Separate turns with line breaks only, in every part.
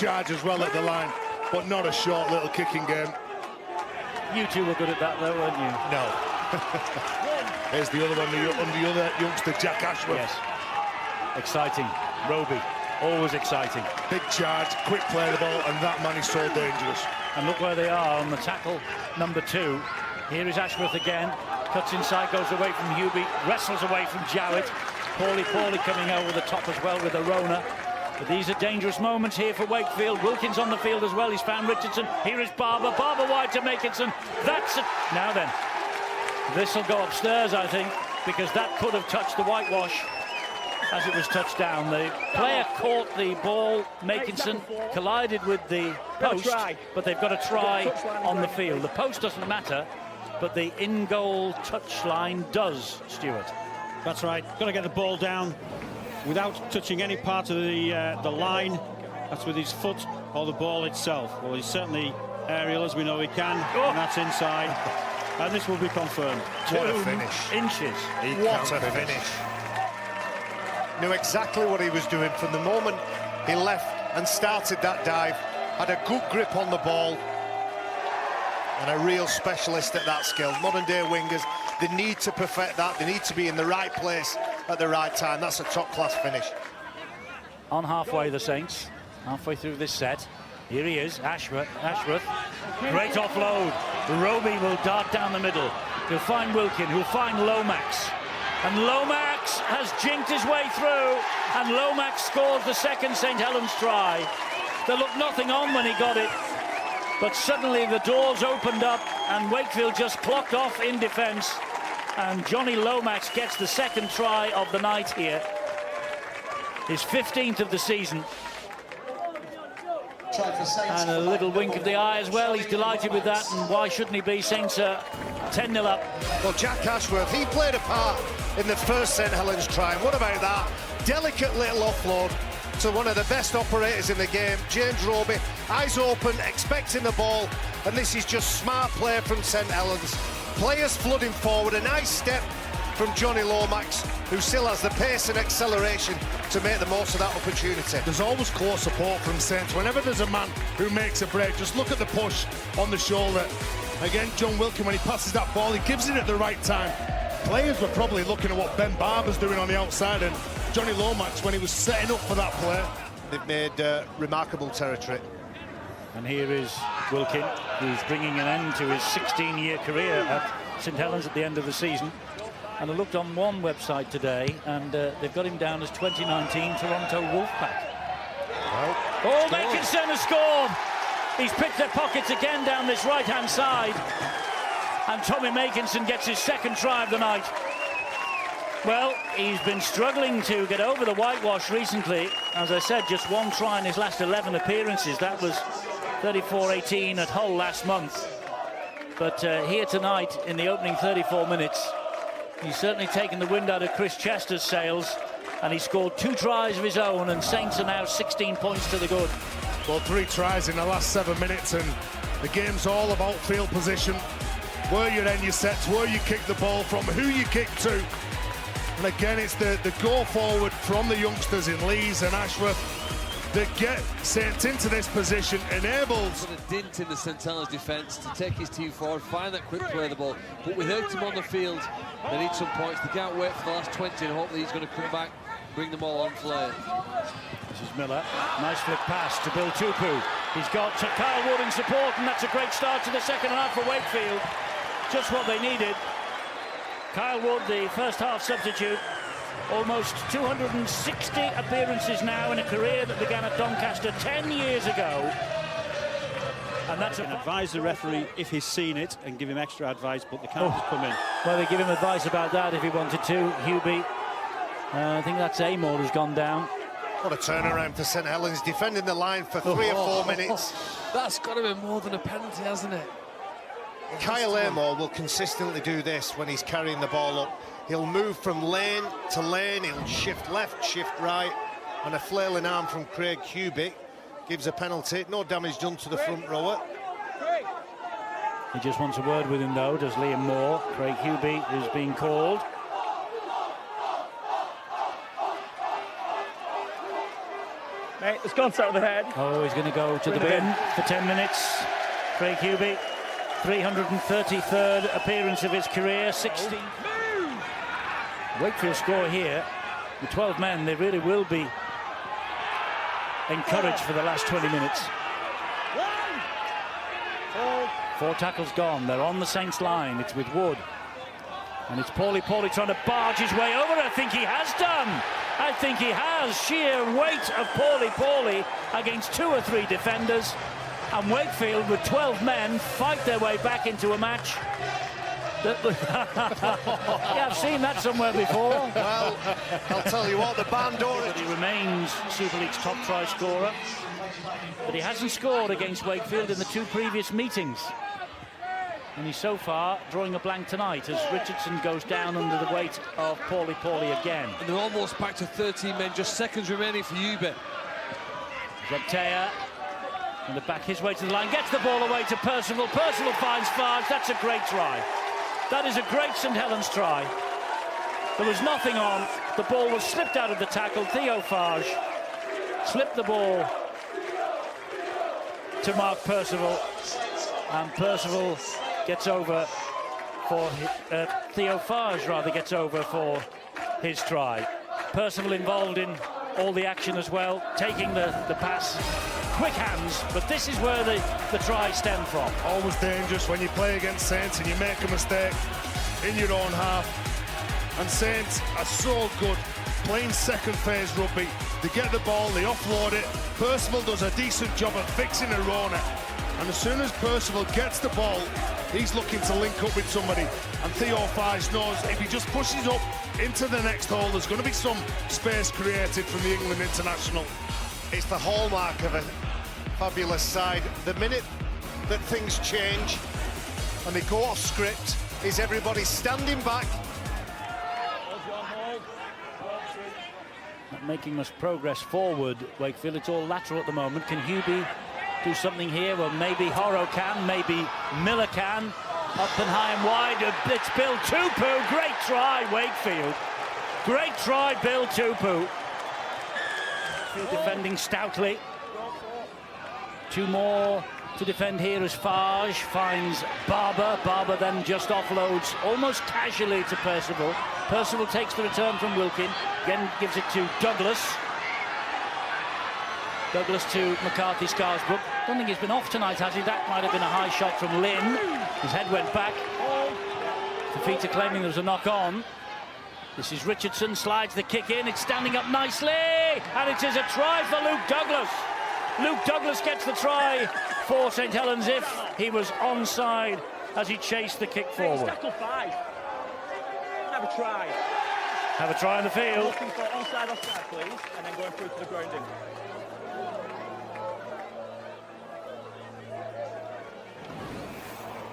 charge as well at the line, but not a short little kicking game.
You two were good at that, though, weren't you?
No. There's the other one, the other youngster, Jack Ashworth.
Yes. Exciting. Roby, always exciting.
Big charge, quick play of the ball, and that man is so dangerous.
And look where they are on the tackle number 2. Here is Ashworth again. Cuts inside, goes away from Hubie, wrestles away from Jowett. Paulie coming over the top as well with Arona. But these are dangerous moments here for Wakefield. Wilkins on the field as well. He's found Richardson. Here is Barber. Barber wide to Makinson. That's it. Now then, this will go upstairs, I think, because that could have touched the whitewash as it was touched down. The player caught the ball. Makinson collided with the post, but they've got a try on the field. The post doesn't matter, but the in-goal touchline does, Stuart.
That's right. Got to get the ball down without touching any part of the line. That's with his foot or the ball itself. Well, he's certainly aerial, as we know he can, and that's inside. And this will be confirmed.
What a finish.
2 inches.
What a finish.
Knew exactly what he was doing from the moment he left and started that dive. Had a good grip on the ball. And a real specialist at that skill. Modern-day wingers, they need to perfect that. They need to be in the right place at the right time. That's a top-class finish.
On halfway, the Saints. Halfway through this set. Here he is, Ashworth. Great offload. Roby will dart down the middle. He'll find Wilkin, who'll find Lomax. And Lomax has jinked his way through. And Lomax scores the second St. Helens try. There looked nothing on when he got it. But suddenly the doors opened up and Wakefield just clocked off in defence. And Johnny Lomax gets the second try of the night here. His 15th of the season. And a little wink of the eye as well. He's delighted with that, and why shouldn't he be? Saints are 10-0 up.
Well, Jack Ashworth, he played a part in the first St. Helens try. And what about that? Delicate little offload to one of the best operators in the game, James Roby. Eyes open, expecting the ball, and this is just smart play from St. Helens. Players flooding forward, a nice step from Johnny Lomax, who still has the pace and acceleration to make the most of that opportunity.
There's always close support from Saints. Whenever there's a man who makes a break, just look at the push on the shoulder. Again, John Wilkin, when he passes that ball, he gives it at the right time. Players were probably looking at what Ben Barber's doing on the outside, and Johnny Lomax, when he was setting up for that play.
They've made remarkable territory.
And here is Wilkin, who's bringing an end to his 16-year career at St. Helens at the end of the season. And I looked on one website today, and they've got him down as 2019 Toronto Wolfpack. Oh, Makinson has scored! He's picked their pockets again down this right-hand side. And Tommy Makinson gets his second try of the night. Well, he's been struggling to get over the whitewash recently. As I said, just one try in his last 11 appearances. That was 34-18 at Hull last month. But here tonight, in the opening 34 minutes, he's certainly taken the wind out of Chris Chester's sails, and he scored 2 tries of his own, and Saints are now 16 points to the good.
Well, 3 tries in the last 7 minutes, and the game's all about field position. Where you end your sets, where you kick the ball from, who you kick to. And again, it's the go forward from the youngsters in Lees and Ashworth that get Saints into this position, enables...
Put a dint in the St. Helens defence to take his team forward, find that quick play of the ball. But without him on the field, they need some points. They can't wait for the last 20 and hope that he's going to come back, bring them all on play.
This is Miller. Nice flick pass to Bill Tupu. He's got Kyle Wood in support, and that's a great start to the second half for Wakefield. Just what they needed. Kyle Wood, the first half substitute, almost 260 appearances now in a career that began at Doncaster 10 years ago. And that's
advise the referee if he's seen it and give him extra advice, but they can't just come in.
Well, they give him advice about that if he wanted to. Hubie, I think that's Amor who's gone down.
What a turnaround for St. Helens, defending the line for 3 or 4 minutes.
That's got to be more than a penalty, hasn't it?
Kyle Amor will consistently do this when he's carrying the ball up. He'll move from lane to lane, he'll shift left, shift right, and a flailing arm from Craig Hubie gives a penalty. No damage done to the front rower.
He just wants a word with him, though, does Liam Moore. Craig Hubie is being called.
Mate, there's contact with the head.
Oh, he's going to go to the bin for 10 minutes. Craig Hubie, 333rd appearance of his career, 16. Wakefield score here. The 12 men, they really will be encouraged for the last 20 minutes. 4 tackles gone. They're on the Saints line. It's with Wood. And it's Paulie trying to barge his way over. I think he has done. I think he has. Sheer weight of Paulie against 2 or 3 defenders. And Wakefield, with 12 men, fight their way back into a match. Yeah, I've seen that somewhere before.
Well, I'll tell you what, the Bandora...
He remains Super League's top try scorer. But he hasn't scored against Wakefield in the 2 previous meetings. And he's so far drawing a blank tonight as Richardson goes down under the weight of Paulie again.
And they're almost back to 13 men, just seconds remaining for Hubie.
Zeptea going to back his way to the line, gets the ball away to Percival. Percival finds Farge. That's a great try. That is a great St. Helens try. There was nothing on. The ball was slipped out of the tackle. Theo Farge slipped the ball to Mark Percival, and Percival gets over for Theo Farge rather gets over for his try. Percival involved in all the action as well, taking the pass, quick hands, but this is where the try stemmed from.
Always dangerous when you play against Saints and you make a mistake in your own half. And Saints are so good playing second phase rugby. They get the ball, they offload it. Percival does a decent job of fixing Arona. And as soon as Percival gets the ball, he's looking to link up with somebody. And Theo Farge knows if he just pushes up into the next hole, there's going to be some space created from the England international.
It's the hallmark of a fabulous side. The minute that things change and they go off script is everybody standing back.
Not making much progress forward, Wakefield. It's all lateral at the moment. Can Hubie do something here? Well, maybe Horrow can, maybe Miller can. Up and high and wide, it's Bill Tupou. Great try, Wakefield. Great try, Bill Tupou. Defending stoutly. 2 more to defend here as Farge finds Barber. Barber then just offloads almost casually to Percival. Percival takes the return from Wilkin, again gives it to Douglas. Douglas to McCarthy-Scarsbrook. Don't think he's been off tonight, has he? That might have been a high shot from Lynn. His head went back. Fafita claiming there was a knock-on. This is Richardson, slides the kick in. It's standing up nicely. And it is a try for Luke Douglas. Luke Douglas gets the try for St. Helens if he was onside as he chased the kick forward.
Tackle 5. Have a try.
Have a try on the field.
Looking for onside, offside, please, and then going through to the grounding.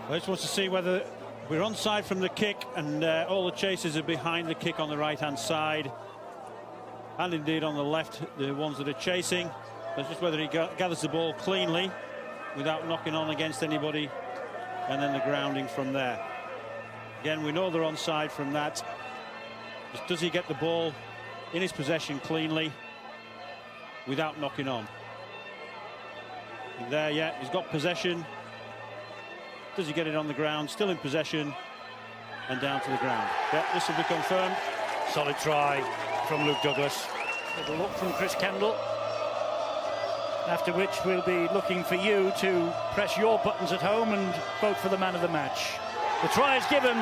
I just want to see whether we're onside from the kick, and all the chasers are behind the kick on the right-hand side, and indeed on the left, the ones that are chasing. It's just whether he gathers the ball cleanly without knocking on against anybody, and then the grounding from there. Again, we know they're onside from that. Just does he get the ball in his possession cleanly without knocking on? There, yeah, he's got possession. Does he get it on the ground? Still in possession and down to the ground. Yeah, this will be confirmed.
Solid try from Luke Douglas. Little look from Chris Kendall. After which we'll be looking for you to press your buttons at home and vote for the man of the match. The try is given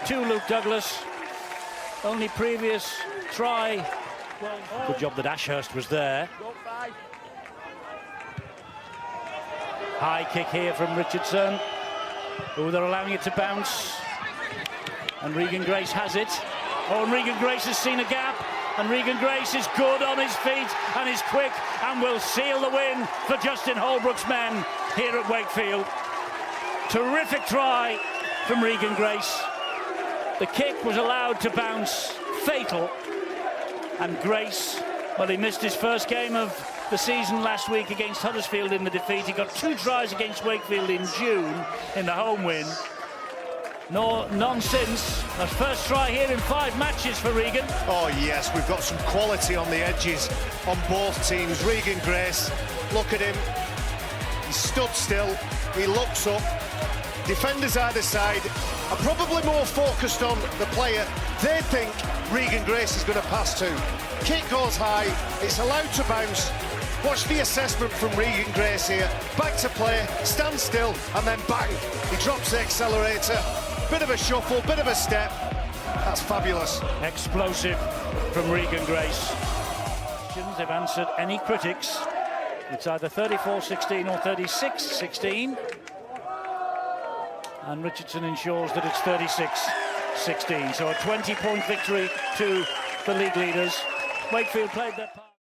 to Luke Douglas. Only previous try. Good job that Ashurst was there. High kick here from Richardson. Oh, they're allowing it to bounce. And Regan Grace has it. Oh, and Regan Grace has seen a gap. And Regan Grace is good on his feet and is quick and will seal the win for Justin Holbrook's men here at Wakefield. Terrific try from Regan Grace. The kick was allowed to bounce. Fatal. And Grace, well, he missed his first game of the season last week against Huddersfield in the defeat. He got 2 tries against Wakefield in June in the home win. none since. The first try here in 5 matches for Regan.
Oh yes, we've got some quality on the edges on both teams. Regan Grace, look at him. He stood still, he looks up. Defenders either side are probably more focused on the player they think Regan Grace is going to pass to. Kick goes high, it's allowed to bounce. Watch the assessment from Regan Grace here. Back to play, stand still, and then bang! He drops the accelerator. Bit of a shuffle, bit of a step. That's fabulous.
Explosive from Regan Grace. They've answered any critics. It's either 34-16 or 36-16. And Richardson ensures that it's 36-16. So a 20-point victory to the league leaders. Wakefield played their part.